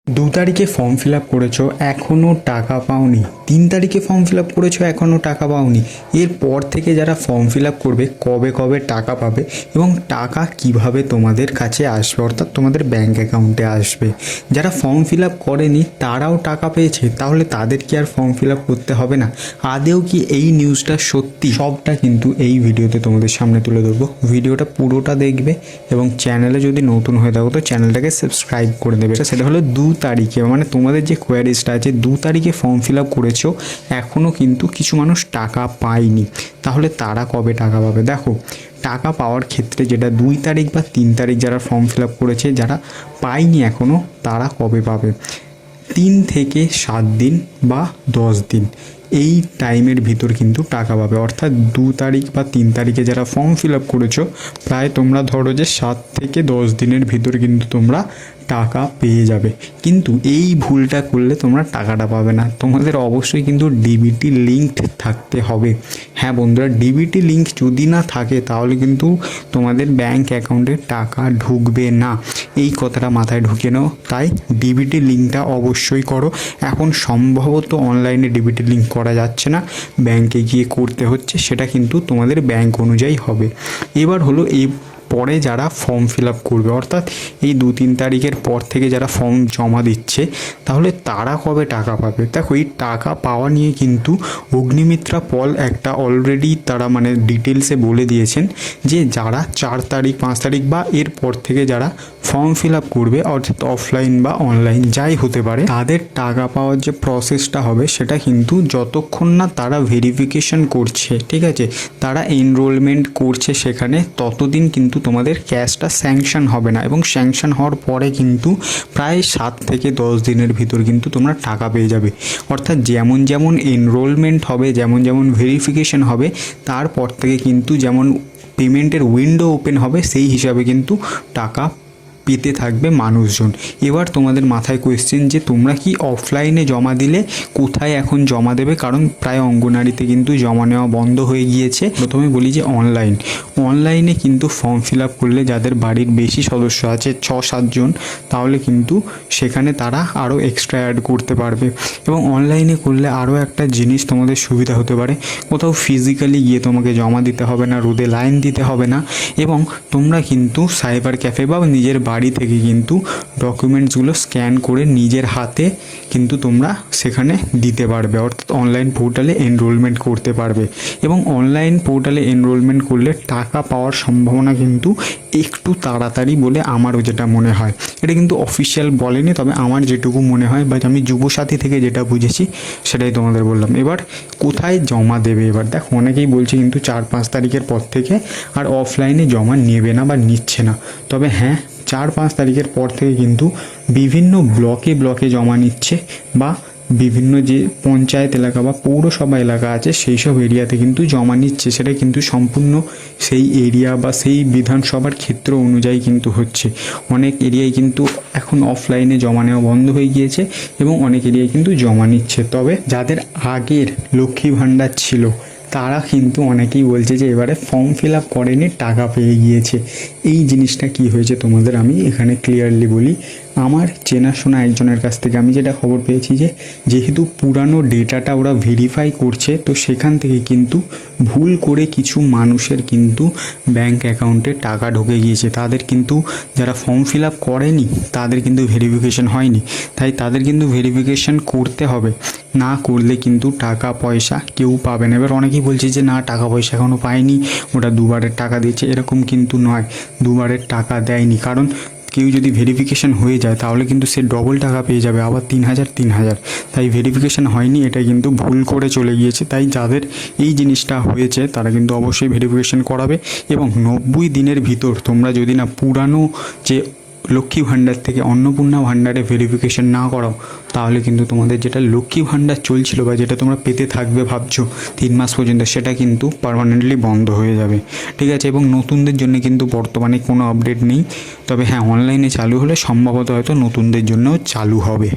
2 তারিখে form fill up করেছো, এখনও টাকা পাওনি। 3 তারিখে ফর্ম ফিল আপ করেছো, এখনও টাকা পাওনি। এরপর থেকে যারা ফর্ম ফিল আপ করবে কবে কবে টাকা পাবে এবং টাকা কিভাবে তোমাদের কাছে আসবে, অর্থাৎ তোমাদের ব্যাঙ্ক অ্যাকাউন্টে আসবে। যারা ফর্ম ফিল আপ করেনি তারাও টাকা পেয়েছে, তাহলে তাদের কি আর ফর্ম ফিল আপ করতে হবে না? আদেও কি এই নিউজটা সত্যি? সবটা কিন্তু এই ভিডিওতে তোমাদের সামনে তুলে ধরবো। ভিডিওটা পুরোটা দেখবে এবং চ্যানেলে যদি নতুন হয়ে থাকো তো চ্যানেলটাকে সাবস্ক্রাইব করে দেবে। সেটা হলো 2 তারিখে, মানে তোমাদের যে কোয়ারিজটা আছে 2 তারিখে ফর্ম ফিল আপ করেছো, এখনও কিন্তু কিছু মানুষ টাকা পায়নি। তাহলে তারা কবে টাকা পাবে? দেখো, টাকা পাওয়ার ক্ষেত্রে যেটা 2 তারিখ বা 3 তারিখ যারা ফর্ম ফিল আপ করেছে, যারা পায়নি এখনও, তারা কবে পাবে? 3 থেকে 7 দিন বা 10 দিন এই টাইমের ভিতর কিন্তু টাকা পাবে। অর্থাৎ 2 তারিখ বা 3 তারিখে যারা ফর্ম ফিল আপ করেছো, প্রায় তোমরা ধরো যে 7 থেকে 10 দিনের ভিতর কিন্তু তোমরা টাকা পেয়ে যাবে। কিন্তু এই ভুলটা করলে তোমরা টাকাটা পাবে না। তোমাদের অবশ্যই কিন্তু ডিবিটি লিঙ্ক থাকতে হবে। হ্যাঁ বন্ধুরা, ডিবিটি লিঙ্ক যদি না থাকে তাহলে কিন্তু তোমাদের ব্যাঙ্ক অ্যাকাউন্টে টাকা ঢুকবে না। এই কথাটা মাথায় ঢুকিয়ে নাও। তাই ডিবিটি লিঙ্কটা অবশ্যই করো। এখন সম্ভবত অনলাইনে ডিবিটি লিঙ্ক করা যাচ্ছে না, ব্যাংকে গিয়ে করতে হচ্ছে। সেটা কিন্তু তোমাদের ব্যাংক অনুযায়ী হবে। এবার হলো এই পরে যারা ফর্ম ফিল আপ করবে, অর্থাৎ এই 2-3 তারিখের পর থেকে যারা ফর্ম জমা দিচ্ছে, তাহলে তারা কবে টাকা পাবে? দেখো, এই টাকা পাওয়া নিয়ে কিন্তু অগ্নিমিত্রা পল একটা অলরেডি তারা মানে ডিটেলসে বলে দিয়েছেন যে যারা 4 তারিখ 5 তারিখ বা এর পর থেকে যারা ফর্ম ফিল আপ করবে, অর্থাৎ অফলাইন বা অনলাইন যাই হতে পারে, তাদের টাকা পাওয়ার যে প্রসেসটা হবে সেটা কিন্তু যতক্ষণ না তারা ভেরিফিকেশন করছে, ঠিক আছে, তারা এনরোলমেন্ট করছে সেখানে, ততদিন কিন্তু তোমাদের ক্যাশটা স্যাংশন হবে না। এবং স্যাংশন হওয়ার পরে কিন্তু প্রায় 7 থেকে 10 দিনের ভিতর কিন্তু তোমরা টাকা পেয়ে যাবে। অর্থাৎ যেমন যেমন এনরোলমেন্ট হবে, যেমন যেমন ভেরিফিকেশন হবে, তারপর থেকে কিন্তু যেমন পেমেন্টের উইন্ডো ওপেন হবে, সেই হিসাবে কিন্তু টাকা পেতে থাকবে মানুষজন। এবার তোমাদের মাথায় কোয়েশ্চেন যে তোমরা কি অফলাইনে জমা দিলে কোথায় এখন জমা দেবে? কারণ প্রায় অঙ্গনারীতে কিন্তু জমা নেওয়া বন্ধ হয়ে গিয়েছে। প্রথমে বলি যে অনলাইনে কিন্তু ফর্ম ফিল আপ করলে যাদের বাড়ির বেশি সদস্য আছে, 6-7 জন, তাহলে কিন্তু সেখানে তারা আরও এক্সট্রা অ্যাড করতে পারবে। এবং অনলাইনে করলে আরও একটা জিনিস তোমাদের সুবিধা হতে পারে, কোথাও ফিজিক্যালি গিয়ে তোমাকে জমা দিতে হবে না, রোদে লাইন দিতে হবে না। এবং তোমরা কিন্তু সাইবার ক্যাফে বা নিজের বাড়ি থেকে কিন্তু ডকুমেন্টসগুলো স্ক্যান করে নিজের হাতে কিন্তু তোমরা সেখানে দিতে পারবে, অর্থাৎ অনলাইন পোর্টালে এনরোলমেন্ট করতে পারবে। এবং অনলাইন পোর্টালে এনরোলমেন্ট করলে টাকা পাওয়ার সম্ভাবনা কিন্তু একটু তাড়াতাড়ি বলে আমারও যেটা মনে হয়। এটা কিন্তু অফিসিয়াল বলেনি, তবে আমার যেটুকু মনে হয় বা আমি যুবসাথী থেকে যেটা বুঝেছি সেটাই তোমাদের বললাম। এবার কোথায় জমা দেবে? এবার দেখো, অনেকেই বলছে কিন্তু 4-5 তারিখের পর থেকে আর অফলাইনে জমা নেবে না বা নিচ্ছে না। তবে হ্যাঁ, 4-5 তারিখের পর থেকে কিন্তু বিভিন্ন ব্লকে জমা নিচ্ছে, বা বিভিন্ন যে পঞ্চায়েত এলাকা বা পৌরসভা এলাকা আছে সেই সব এরিয়াতে কিন্তু জমা নিচ্ছে। সেটা কিন্তু সম্পূর্ণ সেই এরিয়া বা সেই বিধানসভার ক্ষেত্র অনুযায়ী কিন্তু হচ্ছে। অনেক এরিয়ায় কিন্তু এখন অফলাইনে জমা নেওয়া বন্ধ হয়ে গিয়েছে এবং অনেক এরিয়ায় কিন্তু জমা নিচ্ছে। তবে যাদের আগের লক্ষ্মী ভাণ্ডার ছিল তারা কিন্তু অনেকেই বলছে যে এবারে ফর্ম ফিল আপ করেনি, টাকা পেয়ে গিয়েছে। এই জিনিসটা কি হয়েছে তোমাদের আমি এখানে ক্লিয়ারলি বলি। আমার চেনাশোনা একজনের কাছ থেকে আমি যেটা খবর পেয়েছি যে যেহেতু পুরানো ডেটাটা ওরা ভেরিফাই করছে, তো সেখান থেকে কিন্তু ভুল করে কিছু মানুষের কিন্তু ব্যাঙ্ক অ্যাকাউন্টে টাকা ঢুকে গিয়েছে। তাদের কিন্তু যারা ফর্ম ফিল আপ করেনি তাদের কিন্তু ভেরিফিকেশন হয়নি, তাই তাদের কিন্তু ভেরিফিকেশন করতে হবে। না করলে কিন্তু টাকা পয়সা কেউ পাবে না। এবার অনেকেই বলছে যে না, টাকা পয়সা এখনও পায়নি, ওটা দুবারের টাকা দিয়েছে। এরকম কিন্তু নয়, দুবারের টাকা দেয়নি। কারণ কেউ যদি ভেরিফিকেশন হয়ে যায় তাহলে কিন্তু সে ডবল টাকা পেয়ে যাবে, আবার 3,000। তাই ভেরিফিকেশন হয়নি, এটা কিন্তু ভুল করে চলে গিয়েছে। তাই যাদের এই জিনিসটা হয়েছে তারা কিন্তু অবশ্যই ভেরিফিকেশন করাবে। এবং 90 দিনের ভিতর তোমরা যদি না পুরানো যে লক্ষ্মী ভাণ্ডার থেকে অন্নপূর্ণা ভাণ্ডারে ভেরিফিকেশন না করাও, তাহলে কিন্তু তোমাদের যেটা লক্ষ্মী ভাণ্ডার চলছিল বা যেটা তোমরা পেতে থাকবে ভাবছো 3 মাস পর্যন্ত, সেটা কিন্তু পার্মানেন্টলি বন্ধ হয়ে যাবে, ঠিক আছে। এবং নতুনদের জন্য কিন্তু বর্তমানে কোনো আপডেট নেই। তবে হ্যাঁ, অনলাইনে চালু হলে সম্ভবত হয়তো নতুনদের জন্যও চালু হবে।